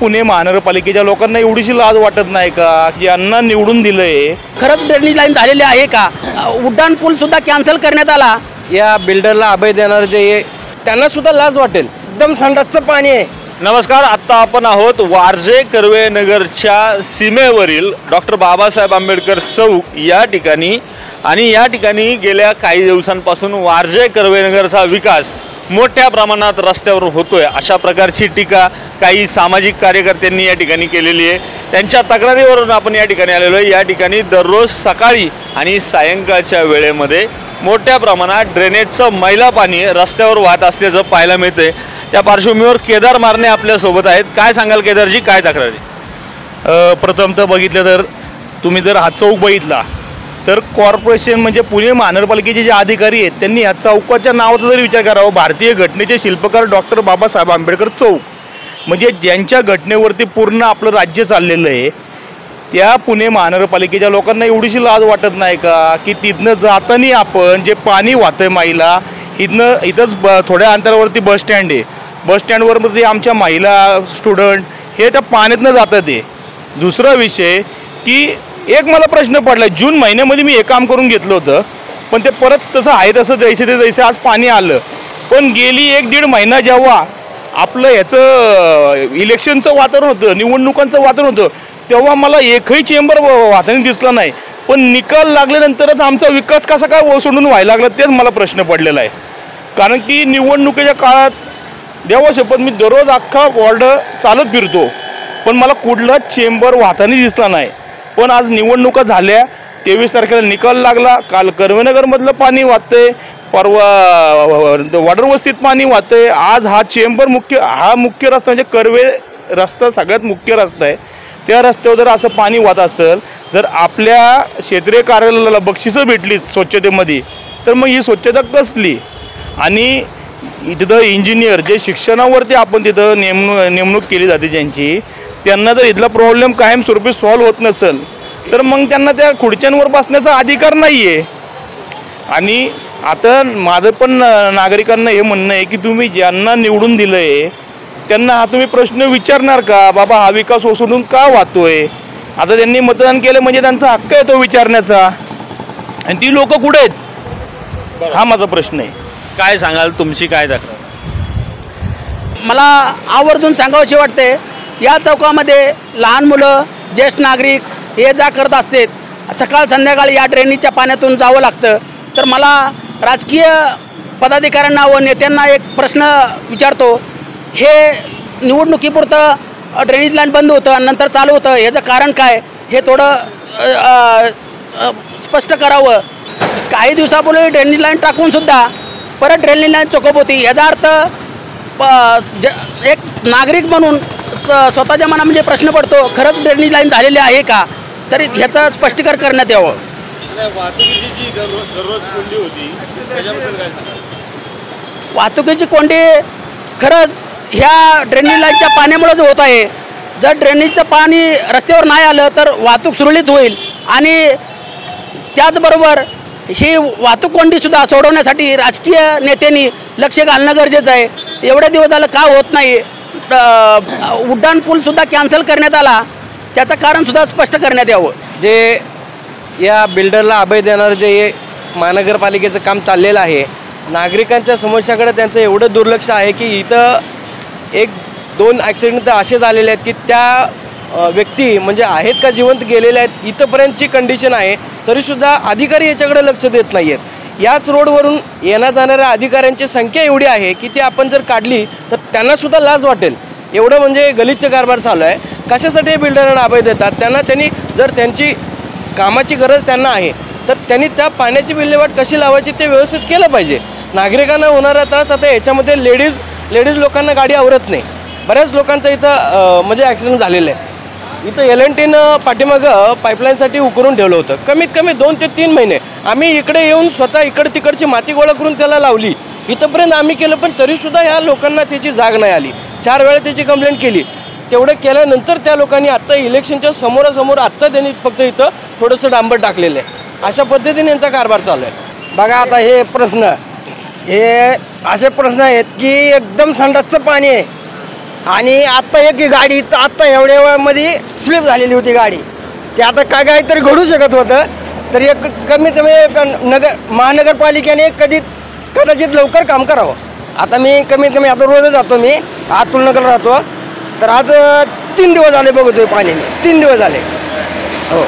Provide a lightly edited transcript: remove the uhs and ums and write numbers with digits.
पुणे महानगरपालिकेच्या लोकांना एवढीशी लाज वाटत नाही का ज्यांना निवडून दिलंय? खरंच ड्रेनेज लाईन झालेली आहे का? उड्डाण पूल सुद्धा कॅन्सल करण्यात आला। या बिल्डरला अभय देणार जे त्यांना सुद्धा लाज वाटेल। एकदम संडासचं पाणी आहे। नमस्कार, आता आपण आहोत वारजे कर्वे नगरच्या सीमेवरील डॉक्टर बाबासाहेब आंबेडकर चौक या ठिकाणी आणि या ठिकाणी गेल्या काही दिवसांपासून वारजे कर्वे नगरचा विकास मोठ्या प्रमाणात रस्त्यावर होतोय अशा प्रकारची टीका काही सामाजिक कार्यकर्त्यांनी या ठिकाणी केलेली आहे। त्यांच्या तक्रारीवरून आपण या ठिकाणी आलेलो आहे। या ठिकाणी दररोज सकाळी आणि सायंकाळच्या वेळेमध्ये मोठ्या प्रमाणात ड्रेनेजचं मैला पाणी रस्त्यावर वाहत असल्याचं पाहायला मिळतंय। त्या पार्श्वभूमीवर केदार मारणे आपल्यासोबत आहेत। काय सांगाल केदारजी, काय तक्रारी? प्रथमतः बघितलं तर तुम्ही जर हा चौक बघितला तर कॉर्पोरेशन म्हणजे पुणे महानगरपालिकेचे जे अधिकारी आहेत त्यांनी या चौकाच्या नावाचा जरी विचार करावा, भारतीय घटनेचे शिल्पकार डॉक्टर बाबासाहेब आंबेडकर चौक, म्हणजे ज्यांच्या घटनेवरती पूर्ण आपलं राज्य चाललेलं आहे त्या पुणे महानगरपालिकेच्या लोकांना एवढीशी लाज वाटत नाही का की तिथनं जाताना आपण जे पाणी वाहतंय महिला इथंच थोड्या अंतरावरती बस स्टँड आहे, बस स्टँडवरती आमच्या महिला स्टुडंट हे त्या पाण्यातनं जातात आहे। दुसरा विषय की एक मला प्रश्न पडला, जून महिन्यामध्ये मी हे काम करून घेतलं होतं पण ते परत तसं आहे तसं जैसे ते जैसे आज पाणी आलं, पण गेली 1-1.5 महिना जेव्हा आपलं ह्याचं इलेक्शनचं वातावरण होतं, निवडणुकांचं वातावरण होतं, तेव्हा मला एकही चेंबर वाहताना दिसला नाही, पण निकाल लागल्यानंतरच आमचा विकास कसा काय ओसंडून व्हायला लागला तेच मला प्रश्न पडलेला आहे। कारण की निवडणुकीच्या काळात देवा शपथ मी दररोज अख्खा वॉर्ड चालत फिरतो पण मला कुठलाच चेंबर वाहताना दिसला नाही। पण आज निवडणुका झाल्या, 23 तारखेला निकाल लागला, काल कर्वेनगरमधलं पाणी वाहतंय, परवा वॉर्डर वस्तीत पाणी वाहतंय, आज हा चेंबर मुख्य रस्ता म्हणजे कर्वे रस्ता सगळ्यात मुख्य रस्ता आहे, त्या रस्त्यावर जर असं पाणी वाहत असेल, जर आपल्या क्षेत्रीय कार्यालयाला बक्षिसं भेटली स्वच्छतेमध्ये तर मग ही स्वच्छता कसली? आणि तिथं इंजिनियर जे शिक्षणावरती आपण तिथं नेमणूक केली जाते ज्यांची, त्यांना जर इथला प्रॉब्लेम कायमस्वरूपी सॉल्व्ह होत नसेल तर मग त्यांना त्या खुर्च्यांवर बसण्याचा अधिकार नाही आहे। आणि आता माझं पण नागरिकांना हे म्हणणं आहे की तुम्ही ज्यांना निवडून दिलं आहे त्यांना हा तुम्ही प्रश्न विचारणार का, बाबा हा विकास ओसंडून का वाहतोय? आता त्यांनी मतदान केलं म्हणजे त्यांचा हक्क आहे तो विचारण्याचा, आणि ती लोक कुठे आहेत हा माझा प्रश्न आहे। काय सांगाल, तुमची काय तक्रार? मला आवर्जून सांगावंसे वाटते, या चौकामध्ये लहान मुलं, ज्येष्ठ नागरिक ये जा करत असतात, सकाळ संध्याकाळी या ड्रेनेजच्या पाण्यातून जावं लागतं। तर मला राजकीय पदाधिकाऱ्यांना व नेत्यांना एक प्रश्न विचारतो, हे निवडणुकीपुरतं ड्रेनेज लाईन बंद होतं नंतर चालू होतं, याचं कारण काय हे थोडं स्पष्ट करावं। काही दिवसापूर्वी ड्रेनेज लाईन टाकूनसुद्धा परत ड्रेनेज लाईन चोकप होती, याचा अर्थ एक नागरिक म्हणून स्वतःच्या मना म्हणजे प्रश्न पडतो, खरंच ड्रेनेज लाईन झालेली आहे का? तरी ह्याचं स्पष्टीकरण करण्यात यावं। वाहतुकीची जी दररोज कोंडी होती त्याच्याबद्दल काय सांगाल? वाहतुकीची कोंडी खरंच ह्या ड्रेनेज लाईनच्या पाण्यामुळेच होत आहे। जर ड्रेनेजचं पाणी रस्त्यावर नाही आलं तर वाहतूक सुरळीत होईल, आणि त्याचबरोबर ही वाहतूक कोंडीसुद्धा सोडवण्यासाठी राजकीय नेत्यांनी लक्ष घालणं गरजेचं आहे। एवढे दिवस झालं का होत नाही? उड्डाण पूलसुद्धा कॅन्सल करण्यात आला, त्याचं कारणसुद्धा स्पष्ट करण्यात यावं। जे या बिल्डरला अभय देणार जे महानगरपालिकेचं काम चाललेलं आहे, नागरिकांच्या समस्याकडे त्यांचं एवढं दुर्लक्ष आहे की इथं 1-2 ॲक्सिडेंट तर असे झालेले आहेत की त्या व्यक्ती म्हणजे आहेत का जिवंत गेलेले आहेत इथंपर्यंतची कंडिशन आहे, तरीसुद्धा अधिकारी याच्याकडे लक्ष देत नाही आहेत। याच रोडवरून येण्या जाणाऱ्या अधिकाऱ्यांची संख्या एवढी आहे की ती आपण जर काढली तर त्यांनासुद्धा लाज वाटेल, एवढं म्हणजे गलिच्छ कारभार चालू आहे। कशासाठी बिल्डरांना अभय देतात? त्यांनी जर त्यांची कामाची गरज त्यांना आहे तर त्यांनी त्या पाण्याची विल्हेवाट कशी लावायची ते व्यवस्थित केलं पाहिजे। नागरिकांना होणारा त्रास आता याच्यामध्ये लेडीज लोकांना गाडी आवरत नाही, बऱ्याच लोकांचं इथं म्हणजे ॲक्सिडेंट झालेलं आहे। इथं L&Tनं पाठीमागं पाईपलाईनसाठी उकरून ठेवलं होतं, कमीत कमी 2 ते 3 महिने आम्ही इकडे येऊन स्वतः तिकडची माती गोळा करून त्याला लावली, इथंपर्यंत आम्ही केलं, पण तरीसुद्धा ह्या लोकांना त्याची जाग नाही आली। 4 वेळा त्याची कंप्लेंट केली, तेवढं केल्यानंतर त्या लोकांनी आत्ता इलेक्शनच्या समोरासमोर आत्ता त्यांनी फक्त इथं थोडंसं डांबर टाकलेलं आहे। अशा पद्धतीने यांचा कारभार चालू आहे। बघा आता हे प्रश्न, हे असे प्रश्न आहेत की एकदम संडासचं पाणी आहे, आणि आत्ता एक गाडी आत्ता एवढ्या वेळामध्ये स्लिप झालेली होती गाडी. ते आता काय काहीतरी घडू शकत होतं. तर एक कमीत कमी महानगरपालिकेने कदाचित लवकर काम करावं. आता मी कमीत कमी आता रोजच जातो, मी अतुलनगरला राहतो. तर आज 3 दिवस झाले बघतोय पाणी, 3 दिवस झाले. हो.